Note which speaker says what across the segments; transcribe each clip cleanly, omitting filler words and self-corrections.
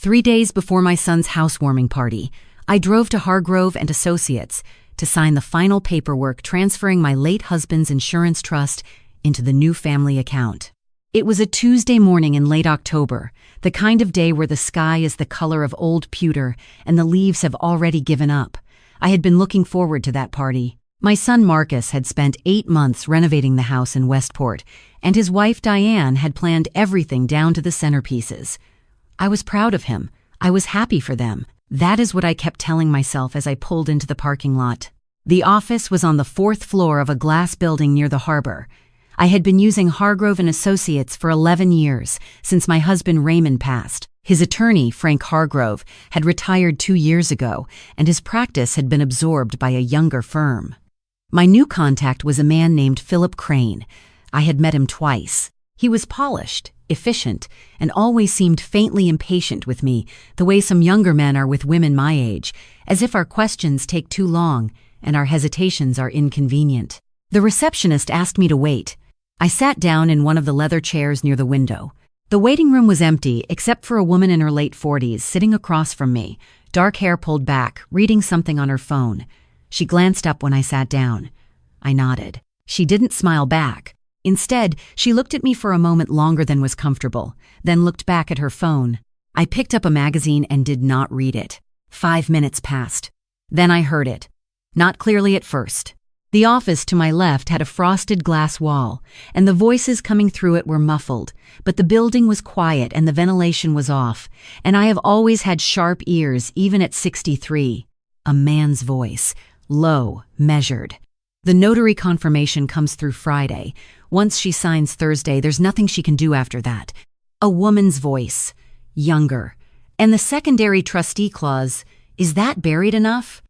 Speaker 1: 3 days before my son's housewarming party, I drove to Hargrove and Associates to sign the final paperwork transferring my late husband's insurance trust into the new family account. It was a Tuesday morning in late October, the kind of day where the sky is the color of old pewter and the leaves have already given up. I had been looking forward to that party. My son Marcus had spent 8 months renovating the house in Westport, and his wife Diane had planned everything down to the centerpieces. I was proud of him. I was happy for them. That is what I kept telling myself as I pulled into the parking lot. The office was on the 4th floor of a glass building near the harbor. I had been using Hargrove and Associates for 11 years, since my husband Raymond passed. His attorney, Frank Hargrove, had retired 2 years ago, and his practice had been absorbed by a younger firm. My new contact was a man named Philip Crane. I had met him twice. He was polished, efficient, and always seemed faintly impatient with me, the way some younger men are with women my age, as if our questions take too long and our hesitations are inconvenient. The receptionist asked me to wait. I sat down in one of the leather chairs near the window. The waiting room was empty except for a woman in her late 40s sitting across from me, dark hair pulled back, reading something on her phone. She glanced up when I sat down. I nodded. She didn't smile back. Instead, she looked at me for a moment longer than was comfortable, then looked back at her phone. I picked up a magazine and did not read it. 5 minutes passed. Then I heard it. Not clearly at first. The office to my left had a frosted glass wall, and the voices coming through it were muffled, but the building was quiet and the ventilation was off, and I have always had sharp ears even at 63. A man's voice, low, measured. The notary confirmation comes through Friday. Once she signs Thursday, there's nothing she can do after that. A woman's voice, younger. And the secondary trustee clause, is that buried enough?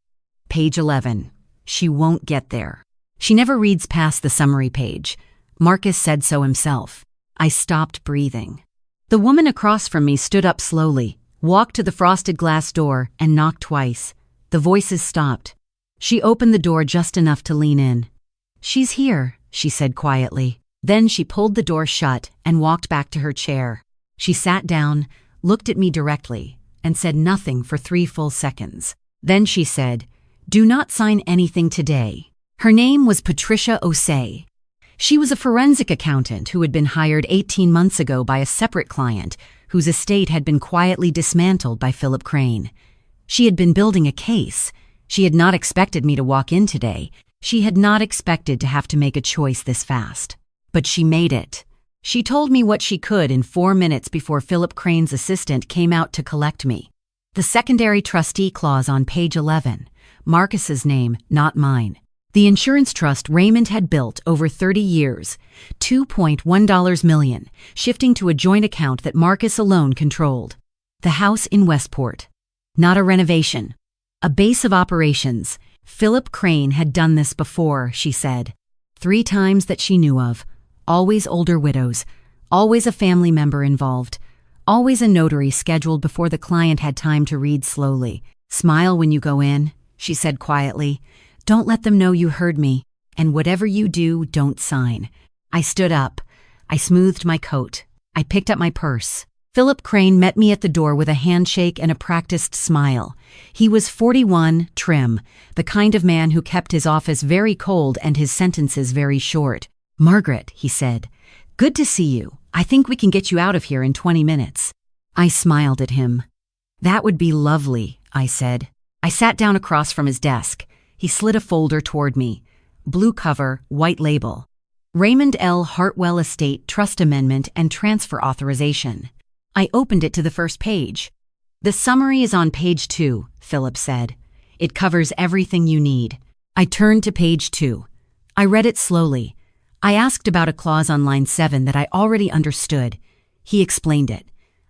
Speaker 1: Page 11. She won't get there. She never reads past the summary page. Marcus said so himself. I stopped breathing. The woman across from me stood up slowly, walked to the frosted glass door, and knocked twice. The voices stopped. She opened the door just enough to lean in. "She's here," she said quietly. Then she pulled the door shut and walked back to her chair. She sat down, looked at me directly, and said nothing for 3 full seconds. Then she said, "Do not sign anything today." Her name was Patricia Osei. She was a forensic accountant who had been hired 18 months ago by a separate client whose estate had been quietly dismantled by Philip Crane. She had been building a case. She had not expected me to walk in today. She had not expected to have to make a choice this fast. But she made it. She told me what she could in 4 minutes before Philip Crane's assistant came out to collect me. The secondary trustee clause on page 11. Marcus's name, not mine. The insurance trust Raymond had built over 30 years, $2.1 million, shifting to a joint account that Marcus alone controlled. The house in Westport. Not a renovation. A base of operations. Philip Crane had done this before, she said. 3 times that she knew of. Always older widows. Always a family member involved. Always a notary scheduled before the client had time to read slowly. "Smile when you go in," she said quietly. "Don't let them know you heard me. And whatever you do, don't sign." I stood up. I smoothed my coat. I picked up my purse. Philip Crane met me at the door with a handshake and a practiced smile. He was 41, trim, the kind of man who kept his office very cold and his sentences very short. "Margaret," he said, "good to see you. I think we can get you out of here in 20 minutes. I smiled at him. "That would be lovely," I said. I sat down across from his desk. He slid a folder toward me. Blue cover, white label. Raymond L. Hartwell Estate Trust Amendment and Transfer Authorization. I opened it to the first page. "The summary is on page 2, Philip said. "It covers everything you need." I turned to page 2. I read it slowly. I asked about a clause on line 7 that I already understood. He explained it.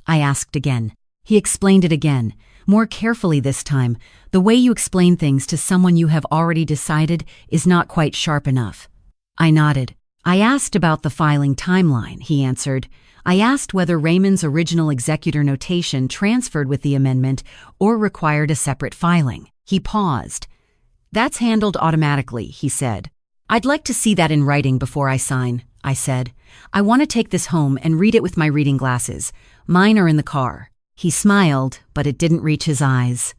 Speaker 1: I asked again. He explained it again, more carefully this time. The way you explain things to someone you have already decided is not quite sharp enough. I nodded. "I asked about the filing timeline," he answered. "I asked whether Raymond's original executor notation transferred with the amendment or required a separate filing." He paused. "That's handled automatically," he said. "I'd like to see that in writing before I sign," I said. "I want to take this home and read it with my reading glasses. Mine are in the car." He smiled, but it didn't reach his eyes.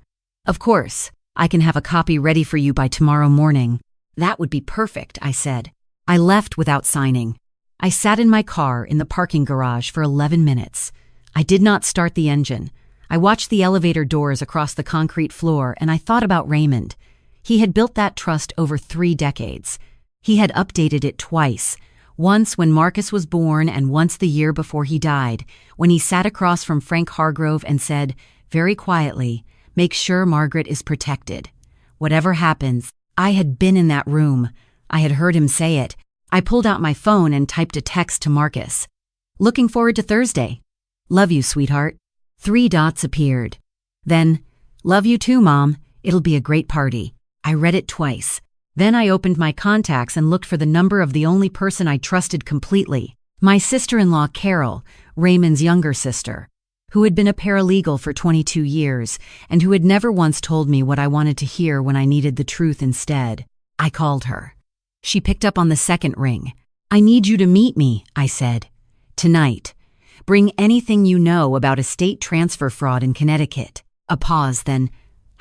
Speaker 1: "Of course, I can have a copy ready for you by tomorrow morning." "That would be perfect," I said. I left without signing. I sat in my car in the parking garage for 11 minutes. I did not start the engine. I watched the elevator doors across the concrete floor, and I thought about Raymond. He had built that trust over 3 decades. He had updated it twice, once when Marcus was born and once the year before he died, when he sat across from Frank Hargrove and said, very quietly, "Make sure Margaret is protected. Whatever happens." I had been in that room. I had heard him say it. I pulled out my phone and typed a text to Marcus. "Looking forward to Thursday. Love you, sweetheart." 3 dots appeared. Then, "Love you too, Mom. It'll be a great party." I read it twice. Then I opened my contacts and looked for the number of the only person I trusted completely, my sister-in-law Carol, Raymond's younger sister, who had been a paralegal for 22 years and who had never once told me what I wanted to hear when I needed the truth instead. I called her. She picked up on the second ring. "I need you to meet me," I said. "Tonight. Bring anything you know about estate transfer fraud in Connecticut." A pause, then,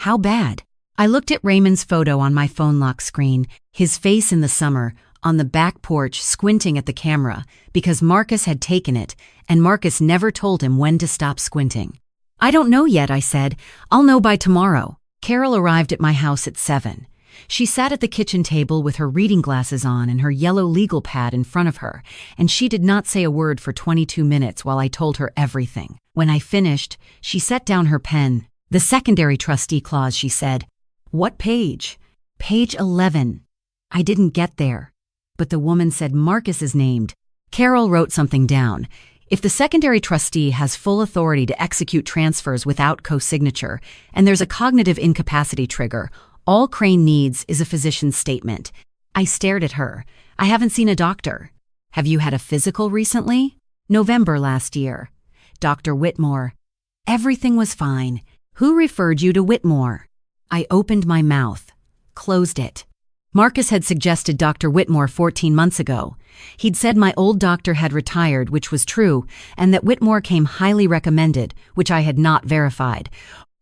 Speaker 1: "How bad?" I looked at Raymond's photo on my phone lock screen, his face in the summer, on the back porch squinting at the camera, because Marcus had taken it, and Marcus never told him when to stop squinting. "I don't know yet," I said. "I'll know by tomorrow." Carol arrived at my house at 7. She sat at the kitchen table with her reading glasses on and her yellow legal pad in front of her, and she did not say a word for 22 minutes while I told her everything. When I finished, she set down her pen. "The secondary trustee clause," she said. "What page?" "Page 11. I didn't get there. But the woman said Marcus is named. Carol wrote something down. "If the secondary trustee has full authority to execute transfers without co-signature, and there's a cognitive incapacity trigger, all Crane needs is a physician's statement." I stared at her. "I haven't seen a doctor." "Have you had a physical recently?" "November last year." "Dr. Whitmore." "Everything was fine. Who referred you to Whitmore?" I opened my mouth, closed it. Marcus had suggested Dr. Whitmore 14 months ago. He'd said my old doctor had retired, which was true, and that Whitmore came highly recommended, which I had not verified.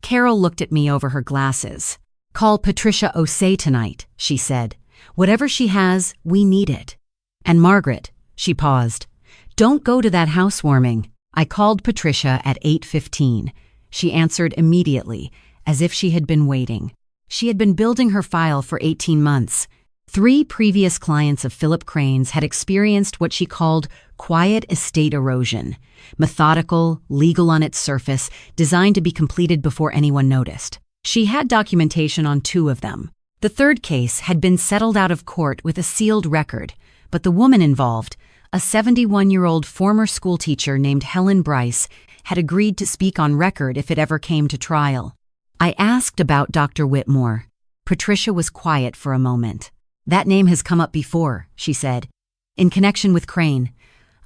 Speaker 1: Carol looked at me over her glasses. "Call Patricia O'Say tonight," she said. "Whatever she has, we need it. And Margaret," she paused, "don't go to that housewarming." I called Patricia at 8:15. She answered immediately, as if she had been waiting. She had been building her file for 18 months. 3 previous clients of Philip Crane's had experienced what she called quiet estate erosion, methodical, legal on its surface, designed to be completed before anyone noticed. She had documentation on 2 of them. The 3rd case had been settled out of court with a sealed record, but the woman involved, a 71-year-old former schoolteacher named Helen Bryce, had agreed to speak on record if it ever came to trial. I asked about Dr. Whitmore. Patricia was quiet for a moment. "That name has come up before," she said. "In connection with Crane.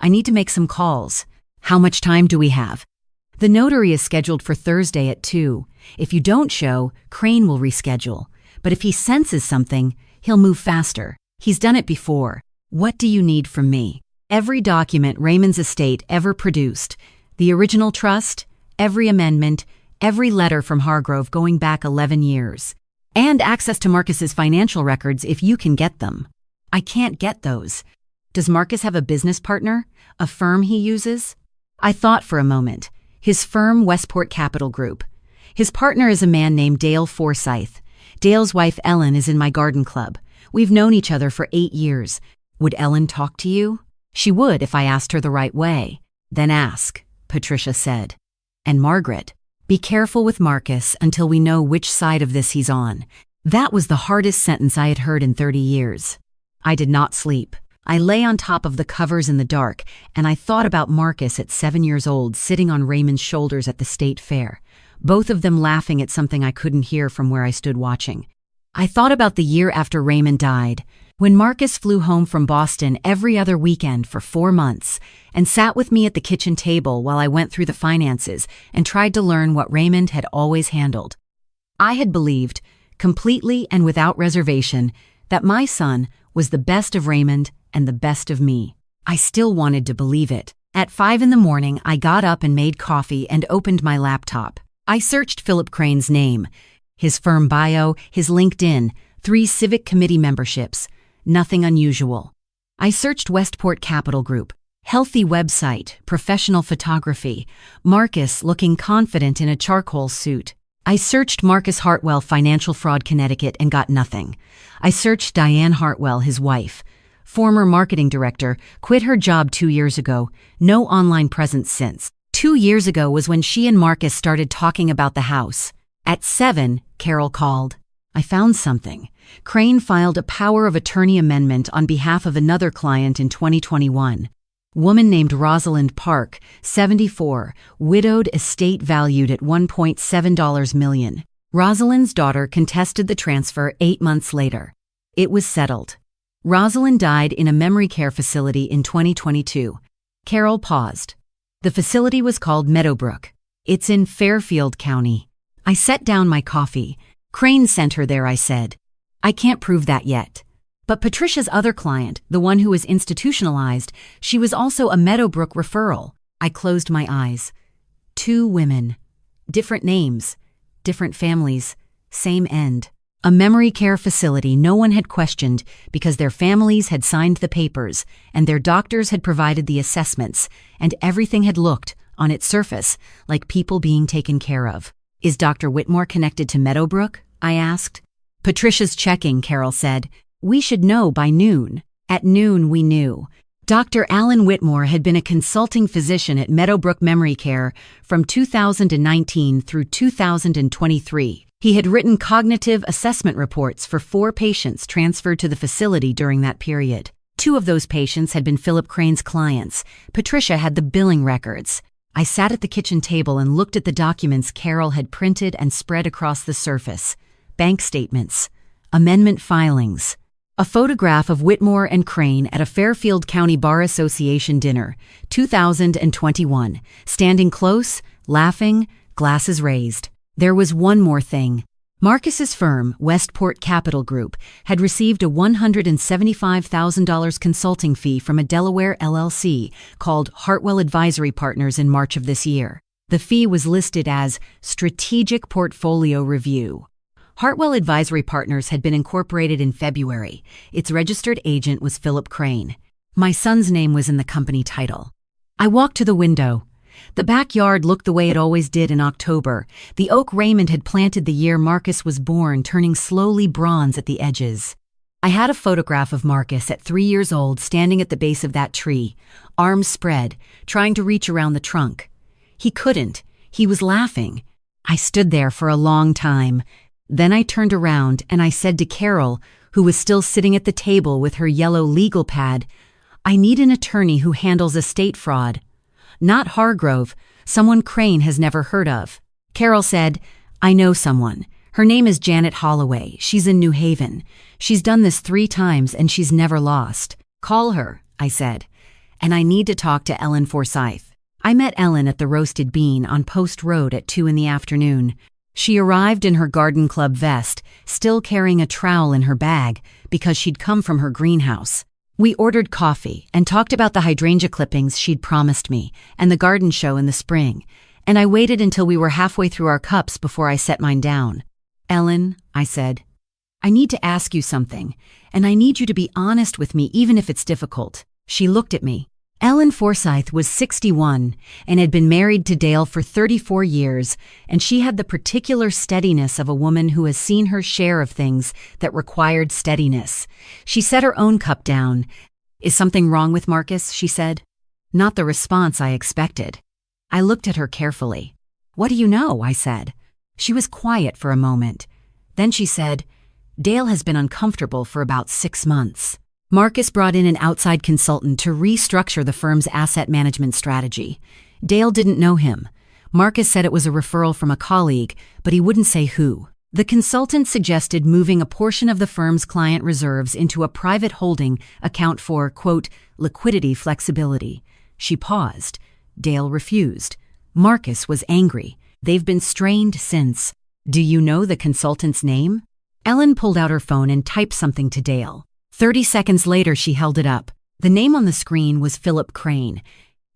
Speaker 1: I need to make some calls. How much time do we have?" "The notary is scheduled for Thursday at 2. If you don't show, Crane will reschedule. But if he senses something, he'll move faster. He's done it before. What do you need from me?" "Every document Raymond's estate ever produced. The original trust, every amendment, every letter from Hargrove going back 11 years. And access to Marcus's financial records if you can get them." "I can't get those." "Does Marcus have a business partner? A firm he uses?" I thought for a moment. "His firm, Westport Capital Group. His partner is a man named Dale Forsythe. Dale's wife, Ellen, is in my garden club. We've known each other for 8 years. Would Ellen talk to you?" "She would if I asked her the right way." "Then ask," Patricia said. "And Margaret, be careful with Marcus until we know which side of this he's on." That was the hardest sentence I had heard in 30 years. I did not sleep. I lay on top of the covers in the dark, and I thought about Marcus at 7 years old sitting on Raymond's shoulders at the state fair, both of them laughing at something I couldn't hear from where I stood watching. I thought about the year after Raymond died, when Marcus flew home from Boston every other weekend for 4 months and sat with me at the kitchen table while I went through the finances and tried to learn what Raymond had always handled. I had believed, completely and without reservation, that my son was the best of Raymond and the best of me. I still wanted to believe it. At 5 in the morning, I got up and made coffee and opened my laptop. I searched Philip Crane's name, his firm bio, his LinkedIn, 3 civic committee memberships. Nothing unusual. I searched Westport Capital Group, healthy website, professional photography, Marcus looking confident in a charcoal suit. I searched Marcus Hartwell Financial Fraud Connecticut and got nothing. I searched Diane Hartwell, his wife, former marketing director, quit her job 2 years ago, no online presence since. 2 years ago was when she and Marcus started talking about the house. At 7, Carol called. I found something. Crane filed a power of attorney amendment on behalf of another client in 2021. Woman named Rosalind Park, 74, widowed, estate valued at $1.7 million. Rosalind's daughter contested the transfer 8 months later. It was settled. Rosalind died in a memory care facility in 2022. Carol paused. The facility was called Meadowbrook. It's in Fairfield County. I set down my coffee. Crane sent her there, I said. I can't prove that yet. But Patricia's other client, the one who was institutionalized, she was also a Meadowbrook referral. I closed my eyes. 2 women. Different names. Different families. Same end. A memory care facility no one had questioned because their families had signed the papers and their doctors had provided the assessments, and everything had looked, on its surface, like people being taken care of. Is Dr. Whitmore connected to Meadowbrook? I asked. Patricia's checking, Carol said. We should know by noon. At noon we knew. Dr. Alan Whitmore had been a consulting physician at Meadowbrook Memory Care from 2019 through 2023. He had written cognitive assessment reports for 4 patients transferred to the facility during that period. 2 of those patients had been Philip Crane's clients. Patricia had the billing records. I sat at the kitchen table and looked at the documents Carol had printed and spread across the surface. Bank statements, amendment filings, a photograph of Whitmore and Crane at a Fairfield County Bar Association dinner, 2021, standing close, laughing, glasses raised. There was one more thing. Marcus's firm, Westport Capital Group, had received a $175,000 consulting fee from a Delaware LLC called Hartwell Advisory Partners in March of this year. The fee was listed as Strategic Portfolio Review. Hartwell Advisory Partners had been incorporated in February. Its registered agent was Philip Crane. My son's name was in the company title. I walked to the window. The backyard looked the way it always did in October. The oak Raymond had planted the year Marcus was born, turning slowly bronze at the edges. I had a photograph of Marcus at 3 years old standing at the base of that tree, arms spread, trying to reach around the trunk. He couldn't. He was laughing. I stood there for a long time. Then I turned around and I said to Carol, who was still sitting at the table with her yellow legal pad, I need an attorney who handles estate fraud. Not Hargrove, someone Crane has never heard of. Carol said, I know someone. Her name is Janet Holloway. She's in New Haven. She's done this 3 times and she's never lost. Call her, I said. And I need to talk to Ellen Forsyth. I met Ellen at the Roasted Bean on Post Road at 2 in the afternoon. She arrived in her garden club vest, still carrying a trowel in her bag because she'd come from her greenhouse. We ordered coffee and talked about the hydrangea clippings she'd promised me and the garden show in the spring, and I waited until we were halfway through our cups before I set mine down. Ellen, I said, I need to ask you something, and I need you to be honest with me even if it's difficult. She looked at me. Ellen Forsyth was 61 and had been married to Dale for 34 years, and she had the particular steadiness of a woman who has seen her share of things that required steadiness. She set her own cup down. Is something wrong with Marcus? She said. Not the response I expected. I looked at her carefully. What do you know? I said. She was quiet for a moment. Then she said, Dale has been uncomfortable for about 6 months. Marcus brought in an outside consultant to restructure the firm's asset management strategy. Dale didn't know him. Marcus said it was a referral from a colleague, but he wouldn't say who. The consultant suggested moving a portion of the firm's client reserves into a private holding account for, quote, liquidity flexibility. She paused. Dale refused. Marcus was angry. They've been strained since. Do you know the consultant's name? Ellen pulled out her phone and typed something to Dale. 30 seconds later, she held it up. The name on the screen was Philip Crane.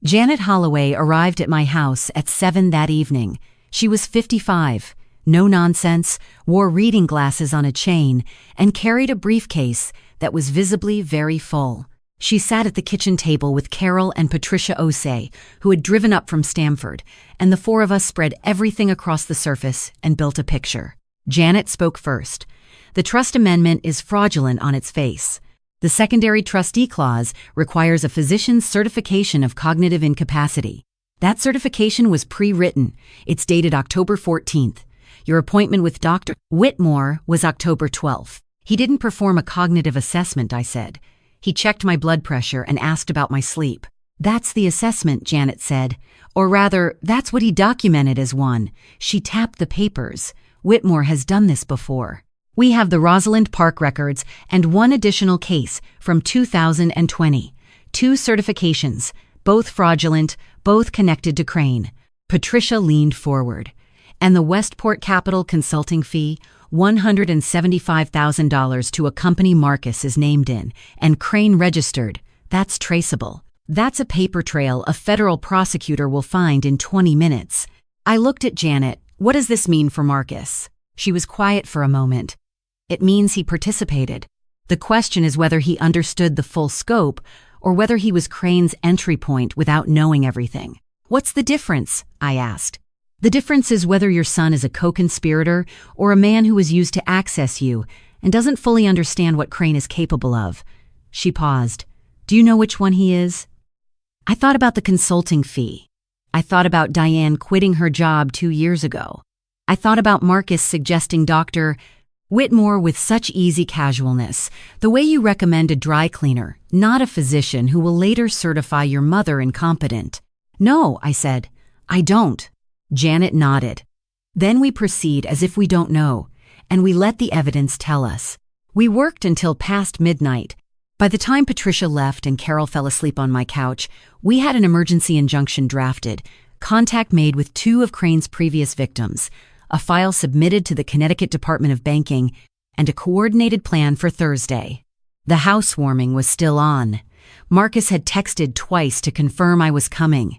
Speaker 1: Janet Holloway arrived at my house at 7 that evening. She was 55, no nonsense, wore reading glasses on a chain, and carried a briefcase that was visibly very full. She sat at the kitchen table with Carol and Patricia Osei, who had driven up from Stamford, and the four of us spread everything across the surface and built a picture. Janet spoke first. The trust amendment is fraudulent on its face. The secondary trustee clause requires a physician's certification of cognitive incapacity. That certification was pre-written. It's dated October 14th. Your appointment with Dr. Whitmore was October 12th. He didn't perform a cognitive assessment, I said. He checked my blood pressure and asked about my sleep. That's the assessment, Janet said. Or rather, that's what he documented as one. She tapped the papers. Whitmore has done this before. We have the Rosalind Park records and one additional case from 2020. 2 certifications, both fraudulent, both connected to Crane. Patricia leaned forward. And the Westport Capital consulting fee, $175,000 to a company Marcus is named in, and Crane registered. That's traceable. That's a paper trail a federal prosecutor will find in 20 minutes. I looked at Janet. What does this mean for Marcus? She was quiet for a moment. It means he participated. The question is whether he understood the full scope or whether he was Crane's entry point without knowing everything. What's the difference? I asked. The difference is whether your son is a co-conspirator or a man who was used to access you and doesn't fully understand what Crane is capable of. She paused. Do you know which one he is? I thought about the consulting fee. I thought about Diane quitting her job 2 years ago. I thought about Marcus suggesting Dr. Whitmore with such easy casualness, the way you recommend a dry cleaner, not a physician who will later certify your mother incompetent. No, I said. I don't. Janet nodded. Then we proceed as if we don't know, and we let the evidence tell us. We worked until past midnight. By the time Patricia left and Carol fell asleep on my couch, we had an emergency injunction drafted, contact made with 2 of Crane's previous victims, a file submitted to the Connecticut Department of Banking, and a coordinated plan for Thursday. The housewarming was still on. Marcus had texted twice to confirm I was coming.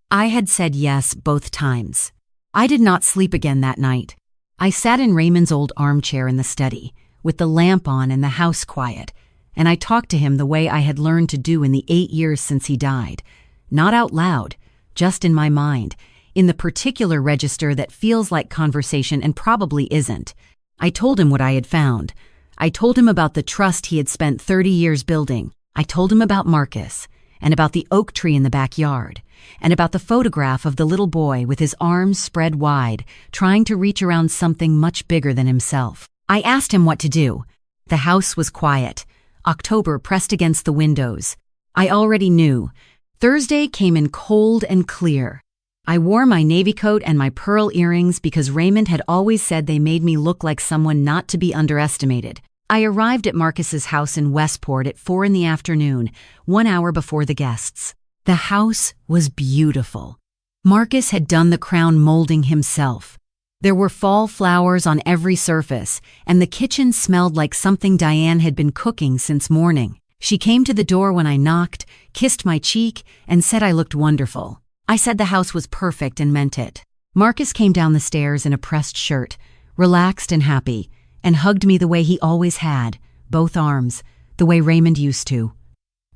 Speaker 1: I had said yes both times. I did not sleep again that night. I sat in Raymond's old armchair in the study, with the lamp on and the house quiet, and I talked to him the way I had learned to do in the 8 years since he died. Not out loud, just in my mind, in the particular register that feels like conversation and probably isn't. I told him what I had found. I told him about the trust he had spent 30 years building. I told him about Marcus, and about the oak tree in the backyard, and about the photograph of the little boy with his arms spread wide, trying to reach around something much bigger than himself. I asked him what to do. The house was quiet. October pressed against the windows. I already knew. Thursday came in cold and clear. I wore my navy coat and my pearl earrings because Raymond had always said they made me look like someone not to be underestimated. I arrived at Marcus's house in Westport at 4 in the afternoon, 1 hour before the guests. The house was beautiful. Marcus had done the crown molding himself. There were fall flowers on every surface, and the kitchen smelled like something Diane had been cooking since morning. She came to the door when I knocked, kissed my cheek, and said I looked wonderful. I said the house was perfect and meant it. Marcus came down the stairs in a pressed shirt, relaxed and happy, and hugged me the way he always had, both arms, the way Raymond used to.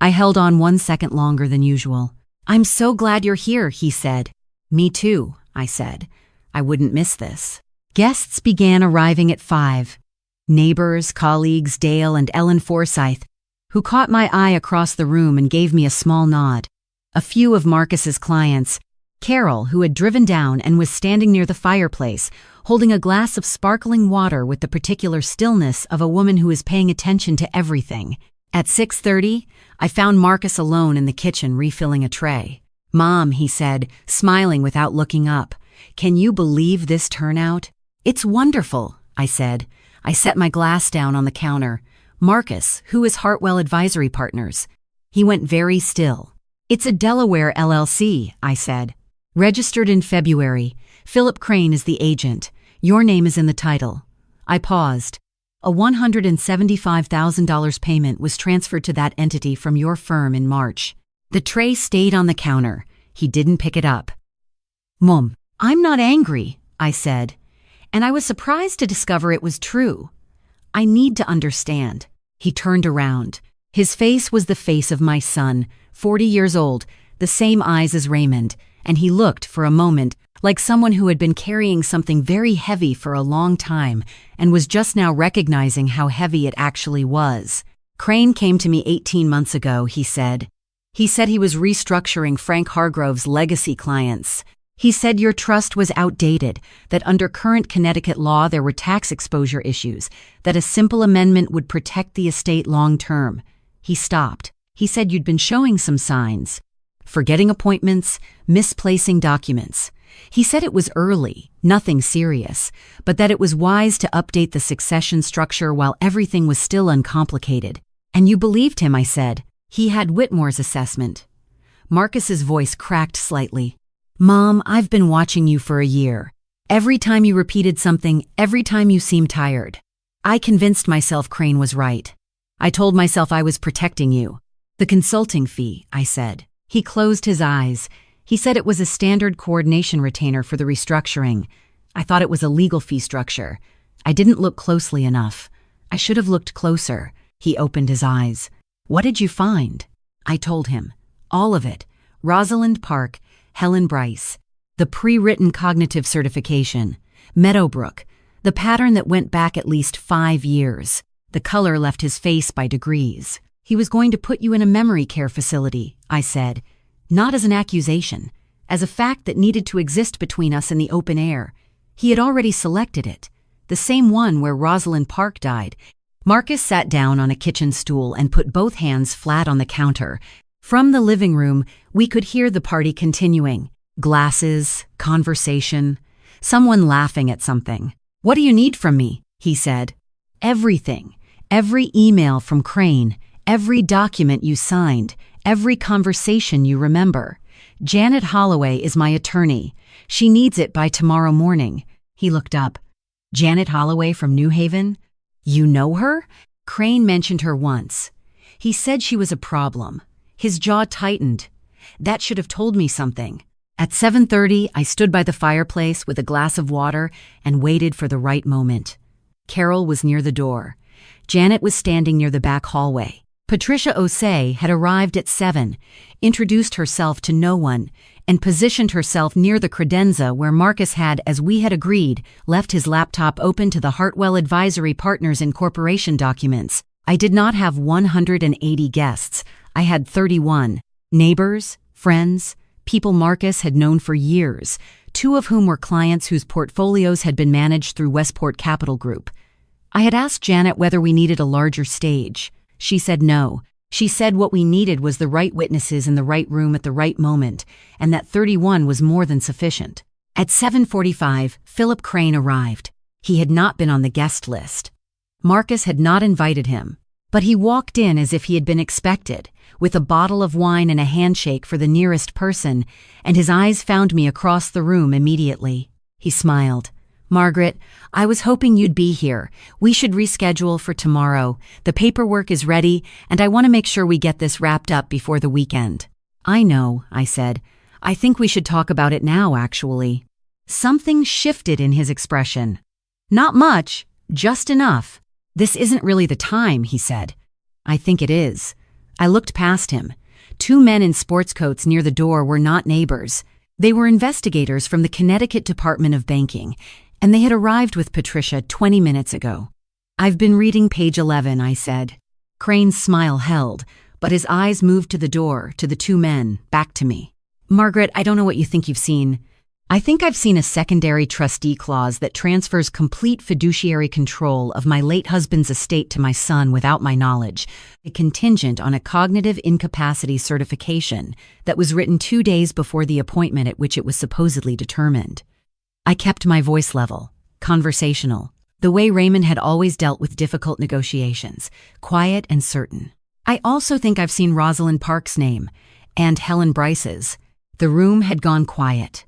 Speaker 1: I held on 1 second longer than usual. I'm so glad you're here, he said. Me too, I said. I wouldn't miss this. Guests began arriving at 5. Neighbors, colleagues, Dale and Ellen Forsyth, who caught my eye across the room and gave me a small nod. A few of Marcus's clients, Carol, who had driven down and was standing near the fireplace, holding a glass of sparkling water with the particular stillness of a woman who is paying attention to everything. At 6:30, I found Marcus alone in the kitchen refilling a tray. Mom, he said, smiling without looking up, can you believe this turnout? It's wonderful, I said. I set my glass down on the counter. Marcus, who is Hartwell Advisory Partners? He went very still. It's a Delaware LLC, I said. Registered in February. Philip Crane is the agent. Your name is in the title. I paused. A $175,000 payment was transferred to that entity from your firm in March. The tray stayed on the counter. He didn't pick it up. "Mom, I'm not angry," I said, and I was surprised to discover it was true. "I need to understand." He turned around. His face was the face of my son, 40 years old, the same eyes as Raymond, and he looked, for a moment, like someone who had been carrying something very heavy for a long time and was just now recognizing how heavy it actually was. "Crane came to me 18 months ago," he said. "He said he was restructuring Frank Hargrove's legacy clients. He said your trust was outdated, that under current Connecticut law there were tax exposure issues, that a simple amendment would protect the estate long term." He stopped. "He said you'd been showing some signs. Forgetting appointments, misplacing documents. He said it was early, nothing serious, but that it was wise to update the succession structure while everything was still uncomplicated." "And you believed him," I said. "He had Whitmore's assessment." Marcus's voice cracked slightly. "Mom, I've been watching you for a year. Every time you repeated something, every time you seemed tired. I convinced myself Crane was right. I told myself I was protecting you." "The consulting fee," I said. He closed his eyes. He said it was a standard coordination retainer for the restructuring. I thought it was a legal fee structure. I didn't look closely enough. I should have looked closer. He opened his eyes. "What did you find?" I told him. All of it. Rosalind Park, Helen Bryce, the pre-written cognitive certification, Meadowbrook, the pattern that went back at least 5 years. The color left his face by degrees. "He was going to put you in a memory care facility," I said, not as an accusation, as a fact that needed to exist between us in the open air. He had already selected it, the same one where Rosalind Park died. Marcus sat down on a kitchen stool and put both hands flat on the counter. From the living room, we could hear the party continuing. Glasses, conversation, someone laughing at something. "What do you need from me?" he said. "Everything. Every email from Crane, every document you signed, every conversation you remember. Janet Holloway is my attorney. She needs it by tomorrow morning." He looked up. "Janet Holloway from New Haven? You know her?" Crane mentioned her once. He said she was a problem. His jaw tightened. That should have told me something. At 7:30, I stood by the fireplace with a glass of water and waited for the right moment. Carol was near the door. Janet was standing near the back hallway. Patricia Osei had arrived at 7, introduced herself to no one, and positioned herself near the credenza where Marcus had, as we had agreed, left his laptop open to the Hartwell Advisory Partners Incorporation documents. I did not have 180 guests. I had 31. Neighbors, friends, people Marcus had known for years, 2 of whom were clients whose portfolios had been managed through Westport Capital Group. I had asked Janet whether we needed a larger stage. She said no. She said what we needed was the right witnesses in the right room at the right moment, and that 31 was more than sufficient. At 7:45, Philip Crane arrived. He had not been on the guest list. Marcus had not invited him, but he walked in as if he had been expected, with a bottle of wine and a handshake for the nearest person, and his eyes found me across the room immediately. He smiled. "Margaret, I was hoping you'd be here. We should reschedule for tomorrow. The paperwork is ready, and I want to make sure we get this wrapped up before the weekend." "I know," I said. "I think we should talk about it now, actually." Something shifted in his expression. "Not much, just enough." "This isn't really the time," he said. "I think it is." I looked past him. 2 men in sports coats near the door were not neighbors. They were investigators from the Connecticut Department of Banking, and they had arrived with Patricia 20 minutes ago. "I've been reading page 11, I said. Crane's smile held, but his eyes moved to the door, to the 2 men, back to me. "Margaret, I don't know what you think you've seen. I think I've seen a secondary trustee clause that transfers complete fiduciary control of my late husband's estate to my son without my knowledge, contingent on a cognitive incapacity certification that was written 2 days before the appointment at which it was supposedly determined." I kept my voice level, conversational, the way Raymond had always dealt with difficult negotiations, quiet and certain. "I also think I've seen Rosalind Park's name, and Helen Bryce's." The room had gone quiet.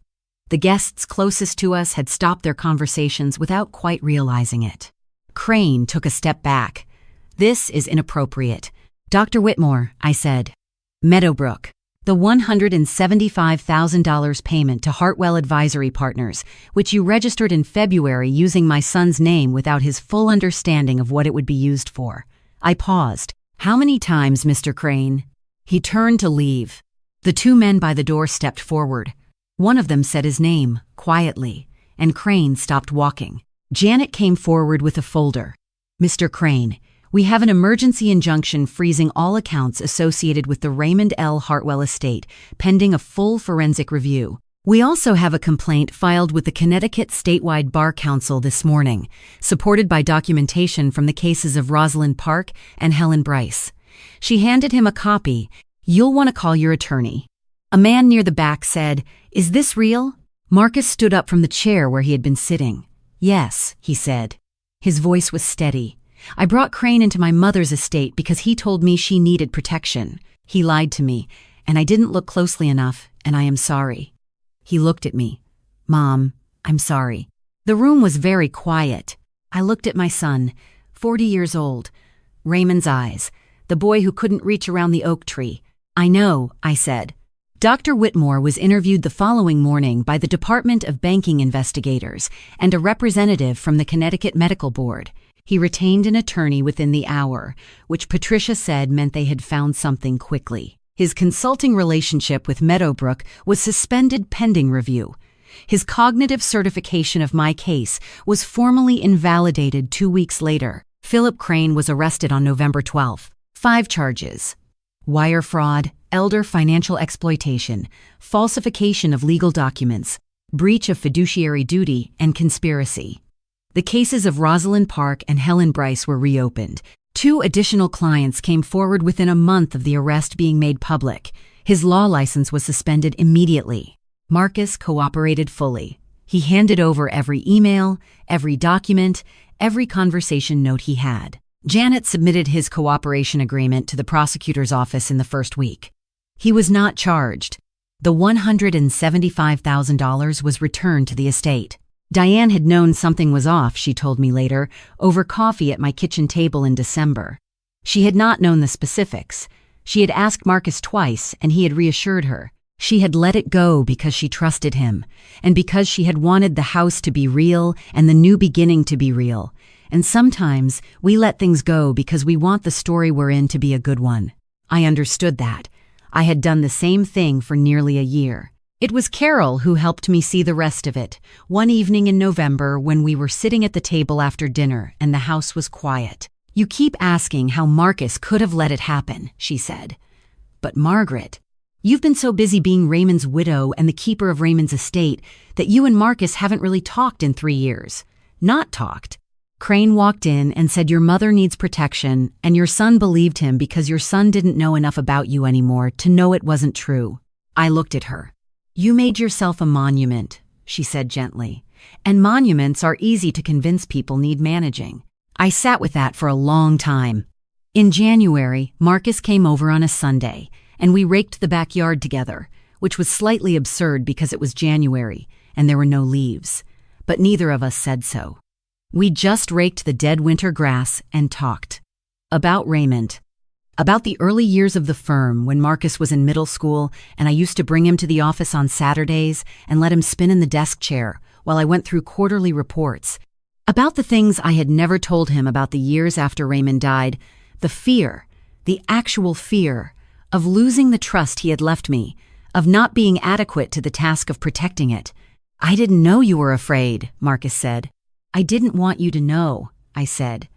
Speaker 1: The guests closest to us had stopped their conversations without quite realizing it. Crane took a step back. "This is inappropriate." "Dr. Whitmore," I said. "Meadowbrook." The $175,000 payment to Hartwell Advisory Partners, which you registered in February using my son's name without his full understanding of what it would be used for. I paused. How many times, Mr. Crane? He turned to leave. The two men by the door stepped forward. One of them said his name, quietly, and Crane stopped walking. Janet came forward with a folder. Mr. Crane, we have an emergency injunction freezing all accounts associated with the Raymond L. Hartwell estate, pending a full forensic review. We also have a complaint filed with the Connecticut Statewide Bar Council this morning, supported by documentation from the cases of Rosalind Park and Helen Bryce. She handed him a copy. You'll want to call your attorney. A man near the back said, "Is this real?" Marcus stood up from the chair where he had been sitting. "Yes," he said. His voice was steady. "I brought Crane into my mother's estate because he told me she needed protection. He lied to me, and I didn't look closely enough, and I am sorry." He looked at me. "Mom, I'm sorry." The room was very quiet. I looked at my son, 40 years old. Raymond's eyes, the boy who couldn't reach around the oak tree. "I know," I said. Dr. Whitmore was interviewed the following morning by the Department of Banking investigators and a representative from the Connecticut Medical Board. He retained an attorney within the hour, which Patricia said meant they had found something quickly. His consulting relationship with Meadowbrook was suspended pending review. His cognitive certification of my case was formally invalidated 2 weeks later. Philip Crane was arrested on November 12th. 5 charges: wire fraud, elder financial exploitation, falsification of legal documents, breach of fiduciary duty, and conspiracy. The cases of Rosalind Park and Helen Bryce were reopened. 2 additional clients came forward within a month of the arrest being made public. His law license was suspended immediately. Marcus cooperated fully. He handed over every email, every document, every conversation note he had. Janet submitted his cooperation agreement to the prosecutor's office in the first week. He was not charged. The $175,000 was returned to the estate. Diane had known something was off, she told me later, over coffee at my kitchen table in December. She had not known the specifics. She had asked Marcus twice, and he had reassured her. She had let it go because she trusted him, and because she had wanted the house to be real and the new beginning to be real. And sometimes we let things go because we want the story we're in to be a good one. I understood that. I had done the same thing for nearly a year. It was Carol who helped me see the rest of it, one evening in November when we were sitting at the table after dinner and the house was quiet. "You keep asking how Marcus could have let it happen," she said. "But Margaret, you've been so busy being Raymond's widow and the keeper of Raymond's estate that you and Marcus haven't really talked in 3 years. Not talked." Crane walked in and said your mother needs protection, and your son believed him because your son didn't know enough about you anymore to know it wasn't true. I looked at her. "You made yourself a monument," she said gently, "and monuments are easy to convince people need managing." I sat with that for a long time. In January, Marcus came over on a Sunday, and we raked the backyard together, which was slightly absurd because it was January and there were no leaves, but neither of us said so. We just raked the dead winter grass and talked. About Raymond. About the early years of the firm when Marcus was in middle school and I used to bring him to the office on Saturdays and let him spin in the desk chair while I went through quarterly reports. About the things I had never told him about the years after Raymond died, the fear, the actual fear, of losing the trust he had left me, of not being adequate to the task of protecting it. "I didn't know you were afraid," Marcus said. "I didn't want you to know," I said.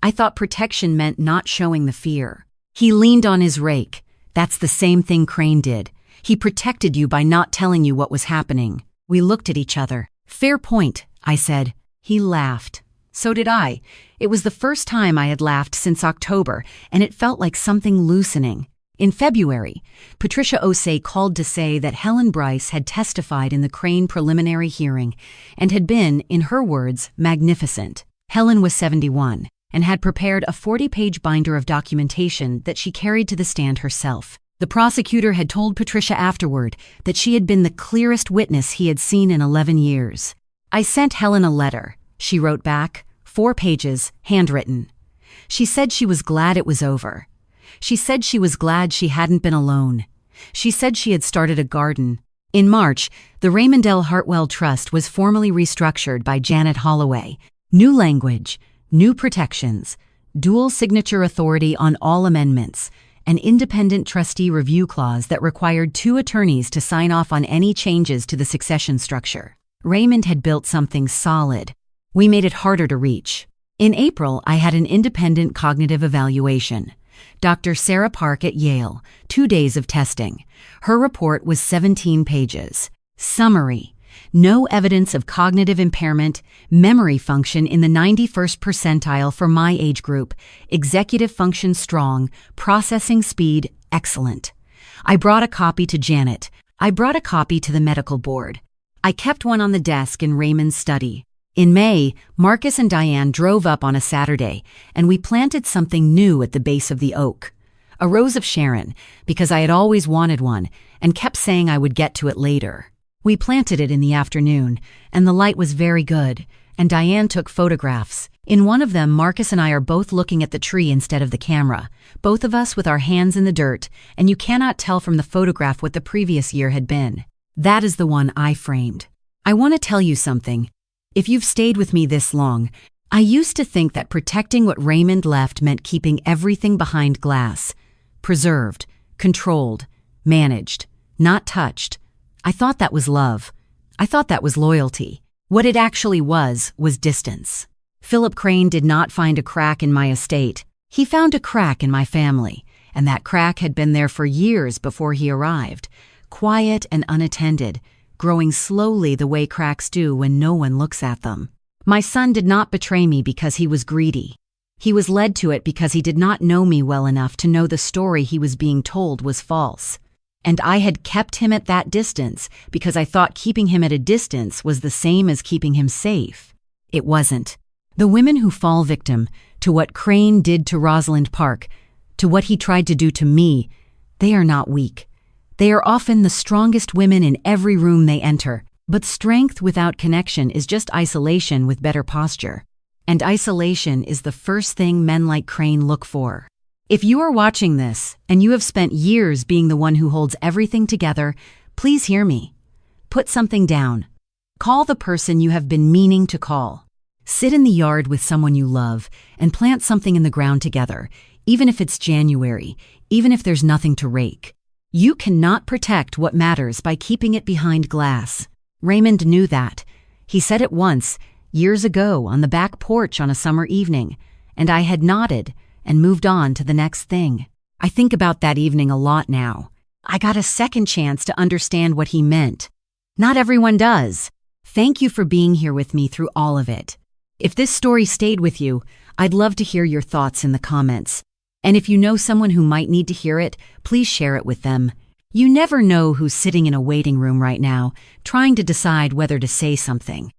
Speaker 1: "I thought protection meant not showing the fear." He leaned on his rake. "That's the same thing Crane did. He protected you by not telling you what was happening." We looked at each other. "Fair point," I said. He laughed. So did I. It was the first time I had laughed since October, and it felt like something loosening. In February, Patricia Osei called to say that Helen Bryce had testified in the Crane preliminary hearing and had been, in her words, magnificent. Helen was 71 and had prepared a 40-page binder of documentation that she carried to the stand herself. The prosecutor had told Patricia afterward that she had been the clearest witness he had seen in 11 years. I sent Helen a letter. She wrote back, 4 pages, handwritten. She said she was glad it was over. She said she was glad she hadn't been alone. She said she had started a garden. In March, the Raymond L. Hartwell Trust was formally restructured by Janet Holloway. New language, new protections, dual signature authority on all amendments, an independent trustee review clause that required 2 attorneys to sign off on any changes to the succession structure. Raymond had built something solid. We made it harder to reach. In April, I had an independent cognitive evaluation. Dr. Sarah Park at Yale, 2 days of testing. Her report was 17 pages. Summary: no evidence of cognitive impairment, memory function in the 91st percentile for my age group, executive function strong, processing speed excellent. I brought a copy to Janet. I brought a copy to the medical board. I kept one on the desk in Raymond's study. In May, Marcus and Diane drove up on a Saturday, and we planted something new at the base of the oak. A rose of Sharon, because I had always wanted one, and kept saying I would get to it later. We planted it in the afternoon, and the light was very good, and Diane took photographs. In one of them, Marcus and I are both looking at the tree instead of the camera, both of us with our hands in the dirt, and you cannot tell from the photograph what the previous year had been. That is the one I framed. I want to tell you something. If you've stayed with me this long, I used to think that protecting what Raymond left meant keeping everything behind glass. Preserved, controlled, managed, not touched. I thought that was love. I thought that was loyalty. What it actually was distance. Philip Crane did not find a crack in my estate. He found a crack in my family, and that crack had been there for years before he arrived. Quiet and unattended, growing slowly the way cracks do when no one looks at them. My son did not betray me because he was greedy. He was led to it because he did not know me well enough to know the story he was being told was false. And I had kept him at that distance because I thought keeping him at a distance was the same as keeping him safe. It wasn't. The women who fall victim to what Crane did to Rosalind Park, to what he tried to do to me, they are not weak. They are often the strongest women in every room they enter. But strength without connection is just isolation with better posture. And isolation is the first thing men like Crane look for. If you are watching this, and you have spent years being the one who holds everything together, please hear me. Put something down. Call the person you have been meaning to call. Sit in the yard with someone you love and plant something in the ground together, even if it's January, even if there's nothing to rake. You cannot protect what matters by keeping it behind glass. Raymond knew that. He said it once, years ago, on the back porch on a summer evening, and I had nodded and moved on to the next thing. I think about that evening a lot now. I got a second chance to understand what he meant. Not everyone does. Thank you for being here with me through all of it. If this story stayed with you, I'd love to hear your thoughts in the comments. And if you know someone who might need to hear it, please share it with them. You never know who's sitting in a waiting room right now, trying to decide whether to say something.